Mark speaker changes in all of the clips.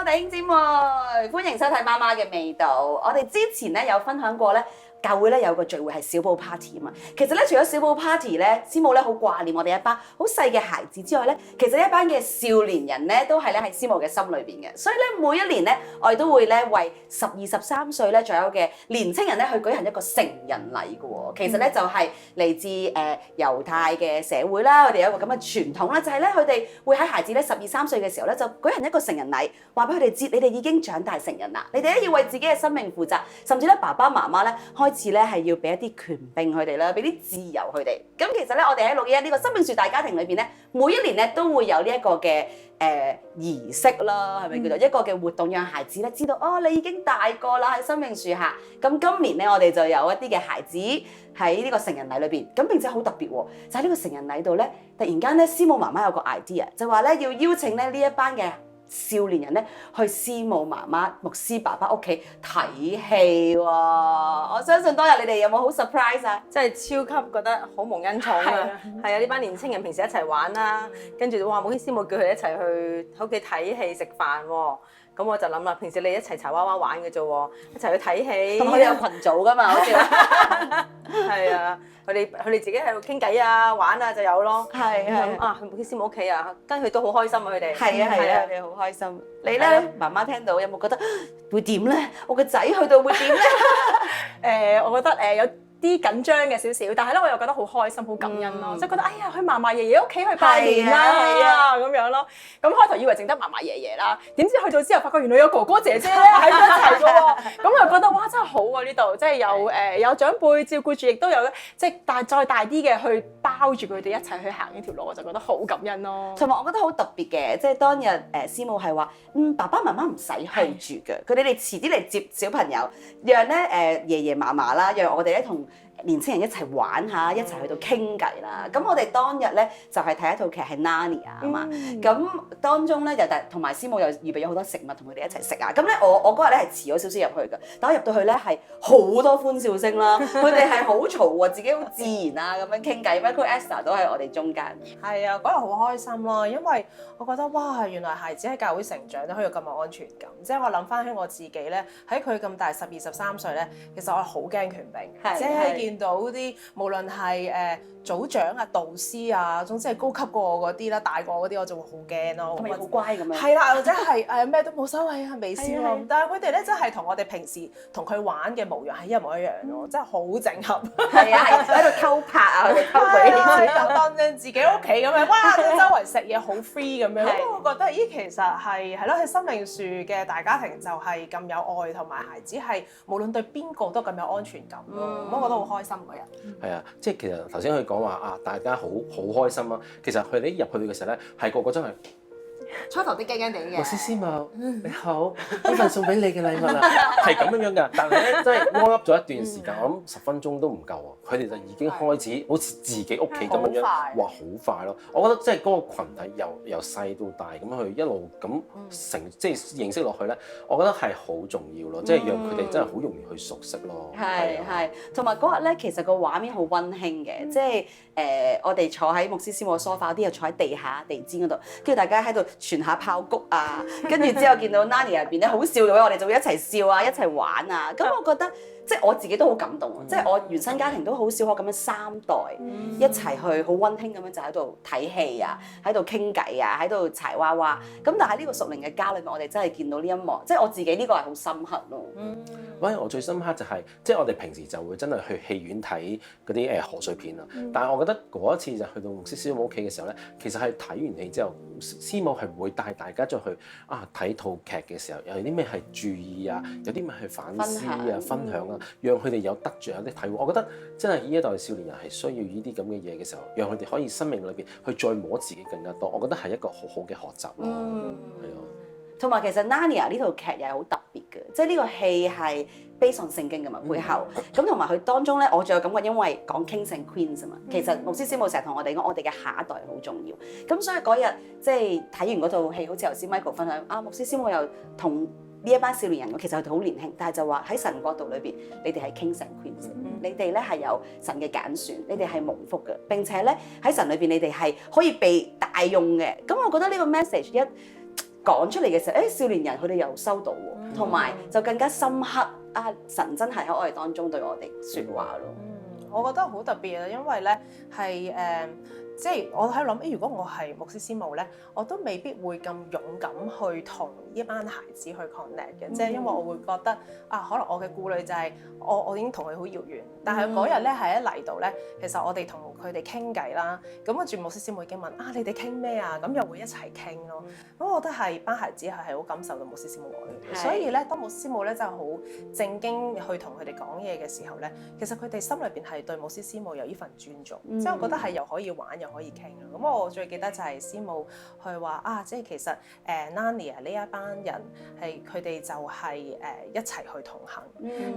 Speaker 1: 弟兄姊妹，歡迎收睇媽媽嘅味道。我哋之前咧有分享過咧，教會咧有個聚會係小寶 party 啊嘛。其實咧，除咗小寶 party 咧，師母咧好掛念我哋一班好細嘅孩子之外咧，其實一班嘅少年人咧都係咧喺師母嘅心裏邊嘅。所以咧，每一年咧，我哋都會咧為12、13歲咧左右嘅年青人咧去舉行一個成人禮嘅喎。其實咧就係嚟自猶太嘅社會啦，佢哋有一個咁嘅傳統啦，就係咧佢哋會喺孩子咧12、13歲嘅時候咧就舉行一個成人禮，話俾佢哋知，你哋已經長大成人啦，你哋咧要為自己嘅生命負責，甚至咧爸爸媽媽咧開始咧係要俾一啲權柄佢哋啦，俾啲自由佢哋。咁其實咧，我哋喺611呢個生命樹大家庭裏邊咧，每一年咧都會有呢一個嘅儀式啦，係咪叫做一個嘅活動，讓孩子咧知道哦，你已經大個啦喺生命樹下。咁今年咧，我哋就有一啲嘅孩子喺呢個成人禮裏邊，咁並且好特別喎，就喺呢個成人禮度咧，突然間咧，師母媽媽有個 idea，就話咧要邀請咧呢一班嘅少年人咧去師母媽媽、牧師爸爸屋企睇戲喎。我相信當日你哋有冇好 surprise 啊？
Speaker 2: 真係超級覺得好蒙恩寵啊！係啊，呢班年青人平時一齊玩啦，跟住哇，牧師師母叫佢一齊去屋企睇戲食飯喎。咁我就諗啦，平時你一齊柴娃娃玩嘅啫喎，一齊去睇戲。
Speaker 1: 咁我哋有群組噶嘛，好似
Speaker 2: 係啊，佢哋自己喺度傾偈啊、玩啊就有咯。
Speaker 1: 係
Speaker 2: 啊，去牧師師母屋企啊，跟佢都好開心啊，佢哋。
Speaker 1: 係啊，佢哋好開心。你咧，媽媽聽到有冇覺得會點咧？我個仔去到會點咧？
Speaker 3: 我覺得有啲緊張嘅少少，但係咧我又覺得好開心、好感恩咯，即係覺得哎呀去嫲嫲爺爺屋企去拜年啦咁樣咯。咁開頭以為淨得嫲嫲爺爺啦，點知去到之後發覺原來有哥哥姐姐咧喺一齊嘅喎，咁我覺得哇真係好啊呢度，即係有長輩照顧住，亦都有即係再大啲嘅去包住佢哋一齊去行呢條路，我就覺得好感恩咯。
Speaker 1: 同埋我覺得好特別嘅，即係當日師母係話，爸爸媽媽唔使去住嘅，佢哋遲啲嚟接小朋友，讓咧爺爺嫲嫲啦，讓我哋咧同年青人一齊玩下，一齊去到傾偈啦。咁我哋當日咧就係睇一套劇係 Narnia 啊嘛。咁當中咧就同埋師母又預備咗好多食物同佢哋一齊食啊。咁咧我嗰日咧係遲咗少少入去㗎，但我入到去咧係好多歡笑聲啦。佢哋係好嘈喎，自己好自然啊咁樣傾偈。Michael Esther 都喺我哋中間。
Speaker 4: 係啊，嗰日好開心咯，因為我覺得哇，原來孩子喺教會成長都可以有咁有安全感。即係我諗翻起我自己咧，喺佢咁大12、13歲咧，其實我係好驚權柄，即係見到啲無論係組長啊、導師啊，總之係高級過我嗰啲啦、大過我嗰啲，我就會好驚咯。
Speaker 1: 咪好乖咁樣。
Speaker 4: 係啦，或者係咩都冇所謂啊，微笑咯。但係佢哋咧真係同我哋平時同佢玩嘅模樣係一模一樣咯，真係好整合。
Speaker 1: 係啊，喺度偷拍啊，佢哋偷佢。
Speaker 4: 就當正自己屋企咁樣，哇！周圍食嘢好 free 咁樣。咁我覺得咦，其實係咯，喺生命樹嘅大家庭就係咁有愛，同埋孩子係無論對邊個都咁有安全感咯。我覺得好開心嗰日。
Speaker 5: 係啊，即係其實頭先佢講話啊，大家好開心啊。其實佢哋一入去嘅時候咧，係個個真係
Speaker 3: 初頭啲驚驚地嘅。
Speaker 5: 牧師師母你好，呢份送俾你嘅禮物啦，係咁樣㗎。但係咧，真係 warm up 咗一段時間，我諗10分鐘都唔夠啊。佢哋就已經開始好似自己屋企咁樣，哇好快咯！我覺得即係嗰個羣體由細到大咁去一路咁即係認識落去咧，我覺得係好重要咯，即係讓佢哋真係好容易去熟悉咯。
Speaker 1: 係，同埋嗰日咧，其實個畫面好溫馨嘅，即係我哋坐喺牧師師母嘅梳化，啲人坐喺地下地氈嗰度，跟住大家喺度傳下炮谷啊，跟住之後見到 Narnia 入邊咧好笑嘅話，我哋就會一齊笑啊，一齊玩啊，咁我覺得。即係我自己都好感動，即係我原生家庭都好少可咁樣3代一齊去好溫馨咁樣就喺度睇戲啊，喺度傾偈啊，喺度柴娃娃。咁但係呢個屬靈嘅家裏面，我哋真係見到呢一幕，即係我自己呢個係好深刻咯。
Speaker 5: 喂，我最深刻就係即係我哋平時就會真係去戲院睇嗰啲賀歲片啊，但係我覺得嗰一次就去到牧師師母屋企嘅時候咧，其實係睇完戲之後，師母係會帶大家再去睇套劇嘅時候，有啲咩係注意啊，有啲咩係反思啊、分享啊。讓佢哋有得着有啲體會，我覺得真係呢一代少年人係需要呢啲咁嘅嘢嘅時候，讓佢哋可以生命裏邊去再摸自己更加多，我覺得係一個好好嘅學習咯。係啊，
Speaker 1: 同埋其實 Narnia 呢套劇又係好特別嘅，即係呢個戲係 based on 聖經㗎嘛背後，咁同埋佢當中咧，我仲有感覺，因為講 Kings and Queens 啊嘛，其實牧師師母成日同我哋講，我哋嘅下一代好重要，咁所以嗰日即係睇完嗰套戲，好似頭先 Michael 分享牧師師母又同呢一班少年人，其實佢哋好年輕，但係就話喺神國度裏邊，你哋係 Kings and Queens，你哋咧係有神嘅揀選，你哋係蒙福嘅，並且咧喺神裏邊，你哋係可以被大用嘅。咁我覺得呢個 message 講出嚟嘅時候，少年人佢哋又收到喎，同埋就更加深刻啊！神真係喺我哋當中對我哋説話咯。
Speaker 4: 我覺得好特別啊，因為咧係即係我喺度諗，如果我係牧師師母咧，我都未必會咁勇敢去同呢班孩子去 connect 嘅，即係因為我會覺得可能我嘅顧慮就係我已經同佢好遙遠，但係嗰日咧係一嚟到咧，其實我哋同佢哋傾偈啦，咁跟住牧師師母已經問你哋傾咩啊？咁又會一齊傾咯。咁我覺得係班孩子係好感受到牧師師母愛嘅，所以咧當牧師師母咧真係好正經去同佢哋講嘢嘅時候咧，其實佢哋心裏邊係對牧師師母有呢份尊重，即係我覺得係又可以玩又可以傾咯。咁我最記得就係師母去話即係其實Narnia 呢一班人係佢哋就係一齊去同行，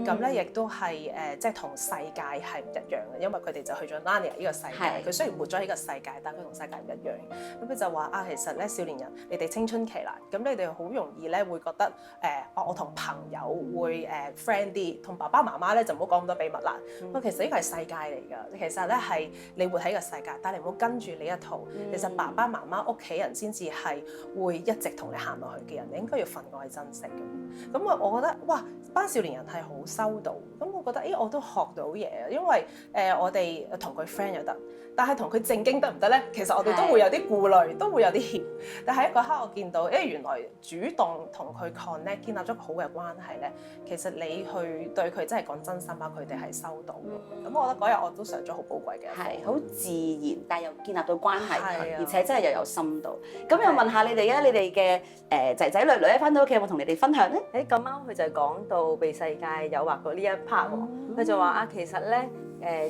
Speaker 4: 咁咧亦都係即係同世界係唔一樣嘅，因為佢哋就去咗 Narnia 呢個世界。佢雖然活咗喺個世界，但佢同世界唔一樣。咁佢就話其實咧少年人，你哋青春期啦，咁你哋好容易咧會覺得我同朋友會friend 啲，同爸爸媽媽咧就唔好講咁多秘密啦。其實呢個係世界嚟㗎，其實咧係你活喺個世界，但係你唔好跟住呢一套。其實爸爸媽媽屋企人先至係會一直同你行落去嘅人，你應該要分外珍惜咁。咁我覺得班少年人係好收到，咁我覺得我都學到嘢，因為我哋同佢 friend 又得，但係同佢正經得唔得咧？其實我哋都會有啲顧慮，都會有啲怯。但係一個刻我見到，原來主動同佢 connect，建立咗好嘅關係咧，其實你去對佢真係講真心話，佢哋係收到。咁我覺得嗰日我都上咗好寶貴嘅，
Speaker 1: 係好自然，但係又建立到關係，而且真係又有深度。咁又問下你哋啊，你哋嘅仔仔女女咧，翻到屋企有冇同你哋分享咧？
Speaker 2: 咁啱佢就係講到被世界誘惑過呢一 part 喎，佢就話其實咧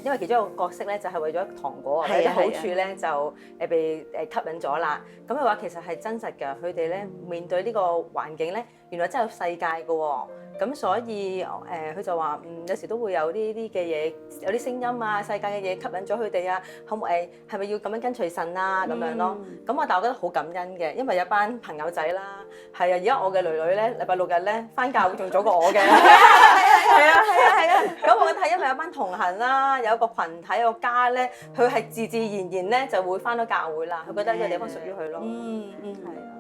Speaker 2: 因為其中一個角色咧就係為咗糖果或者好處咧就被吸引咗啦。咁佢話其實係真實㗎，佢哋咧面對呢個環境咧，原來真係有世界㗎喎。咁所以佢就話有時都會有呢啲嘅嘢，有啲聲音啊，世界嘅嘢吸引咗佢哋啊，係咪要咁樣跟隨神啊咁樣咯？咁但係我覺得好感恩嘅，因為有班朋友仔啦，係啊，而家我嘅女女咧，禮拜六日咧返教會仲早過我嘅，係啊，咁我覺得係因為有班同行啦，有一個羣體有個家咧，佢係自自然然咧就會返到教會啦，佢覺得呢個地方屬於佢咯，係啊。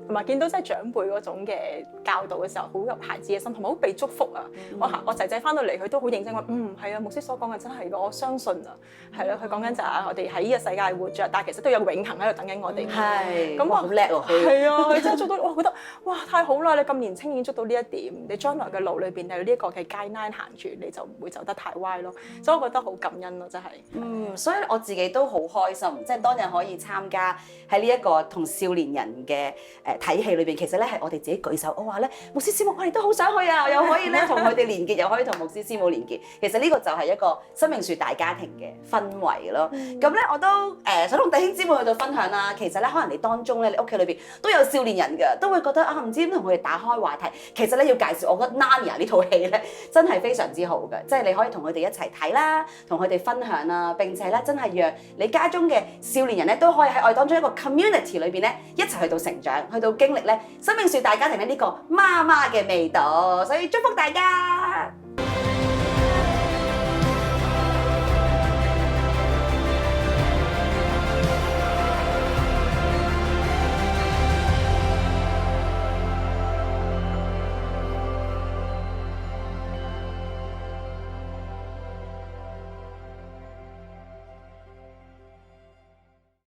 Speaker 3: 同埋見到即係長輩嗰種嘅教導嘅時候，好入孩子嘅心，同埋好被祝福啊！我仔仔翻到嚟，佢都好認真話，係啊，牧師所講嘅真係㗎，我相信啊，係咯，佢講緊就係我哋喺呢個世界活着，但係其實都有永恆喺度等緊我哋。
Speaker 1: 係，
Speaker 3: 咁
Speaker 1: 好叻喎！
Speaker 3: 係啊，佢真係捉到，我覺得哇太好啦！你咁年輕已經捉到呢一點，你將來嘅路裏邊有呢一個嘅 guideline 行住，你就唔會走得太歪咯。所以我覺得好感恩咯，真係。
Speaker 1: 所以我自己都好開心，即係當日可以參加喺呢一個同少年人嘅睇戲裏邊，其實咧係我哋自己舉手，我話咧牧師師母，我哋都好想去啊，又可以咧同佢哋連結，又可以同牧師師母連結。其實呢個就係一個生命樹大家庭嘅氛圍咯。咁咧我都想同弟兄姊妹去到分享啦。其實咧可能你當中咧，你屋企裏邊都有少年人㗎，都會覺得唔知點同佢哋打開話題。其實咧要介紹，我覺得 Narnia 呢套戲咧真係非常之好嘅，即係你可以同佢哋一齊睇啦，同佢哋分享啦，並且咧真係讓你家中嘅少年人咧都可以喺我哋當中一個 community 裏邊咧一齊去到成長，去到經歷咧生命樹大家庭咧呢個媽媽嘅味道，所以祝福大家。